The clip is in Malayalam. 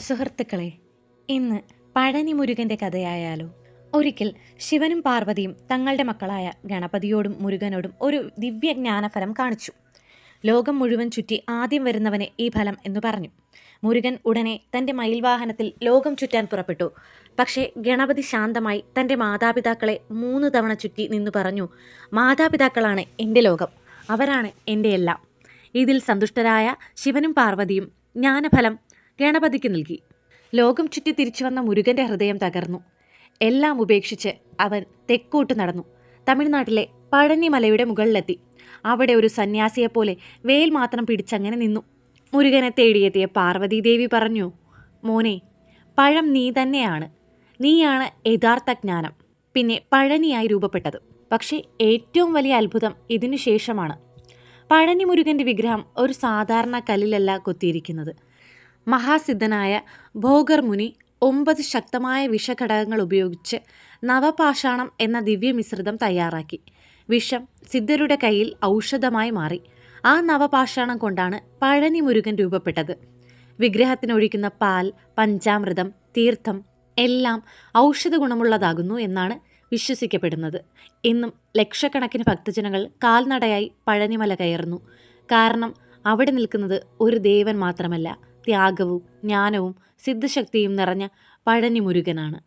സുഹൃത്തുക്കളെ, ഇന്ന് പഴനി മുരുകന്റെ കഥയായാലോ? ഒരിക്കൽ ശിവനും പാർവതിയും തങ്ങളുടെ മക്കളായ ഗണപതിയോടും മുരുകനോടും ഒരു ദിവ്യജ്ഞാനഫലം കാണിച്ചു. ലോകം മുഴുവൻ ചുറ്റി ആദ്യം വരുന്നവനെ ഈ ഫലം എന്നു പറഞ്ഞു. മുരുകൻ ഉടനെ തൻ്റെ മയിൽവാഹനത്തിൽ ലോകം ചുറ്റാൻ പുറപ്പെട്ടു. പക്ഷേ ഗണപതി ശാന്തമായി തൻ്റെ മാതാപിതാക്കളെ 3 തവണ ചുറ്റി നിന്നു പറഞ്ഞു, മാതാപിതാക്കളാണ് എൻ്റെ ലോകം, അവരാണ് എൻ്റെ എല്ലാം. ഇതിൽ സന്തുഷ്ടരായ ശിവനും പാർവതിയും ജ്ഞാനഫലം ഗണപതിക്ക് നൽകി. ലോകം ചുറ്റി തിരിച്ചു വന്ന മുരുകൻ്റെ ഹൃദയം തകർന്നു. എല്ലാം ഉപേക്ഷിച്ച് അവൻ തെക്കോട്ട് നടന്നു. തമിഴ്നാട്ടിലെ പഴനി മലയുടെ മുകളിലെത്തി. അവിടെ ഒരു സന്യാസിയെപ്പോലെ വേൽ മാത്രം പിടിച്ചങ്ങനെ നിന്നു. മുരുകനെ തേടിയെത്തിയ പാർവതീദേവി പറഞ്ഞു, മോനെ, പഴം നീ തന്നെയാണ്. നീയാണ് യഥാർത്ഥ ജ്ഞാനം, പിന്നെ പഴനിയായി രൂപപ്പെട്ടത്. പക്ഷേ ഏറ്റവും വലിയ അത്ഭുതം ഇതിനു ശേഷമാണ്. പഴനി മുരുകൻ്റെ വിഗ്രഹം ഒരു സാധാരണ കല്ലിലല്ല കൊത്തിയിരിക്കുന്നത്. മഹാസിദ്ധനായ ഭോഗർ മുനി 9 ശക്തമായ വിഷഘടകങ്ങൾ ഉപയോഗിച്ച് നവപാഷാണം എന്ന ദിവ്യമിശ്രിതം തയ്യാറാക്കി. വിഷം സിദ്ധരുടെ കയ്യിൽ ഔഷധമായി മാറി. ആ നവപാഷാണം കൊണ്ടാണ് പഴനി മുരുകൻ രൂപപ്പെട്ടത്. വിഗ്രഹത്തിനൊഴിക്കുന്ന പാൽ, പഞ്ചാമൃതം, തീർത്ഥം എല്ലാം ഔഷധ ഗുണമുള്ളതാകുന്നു എന്നാണ് വിശ്വസിക്കപ്പെടുന്നത്. ഇന്നും ലക്ഷക്കണക്കിന് ഭക്തജനങ്ങൾ കാൽനടയായി പഴനിമല കയറുന്നു. കാരണം അവിടെ നിൽക്കുന്നത് ഒരു ദേവൻ മാത്രമല്ല, ത്യാഗവും ജ്ഞാനവും സിദ്ധശക്തിയും നിറഞ്ഞ പഴനി മുരുകനാണ്.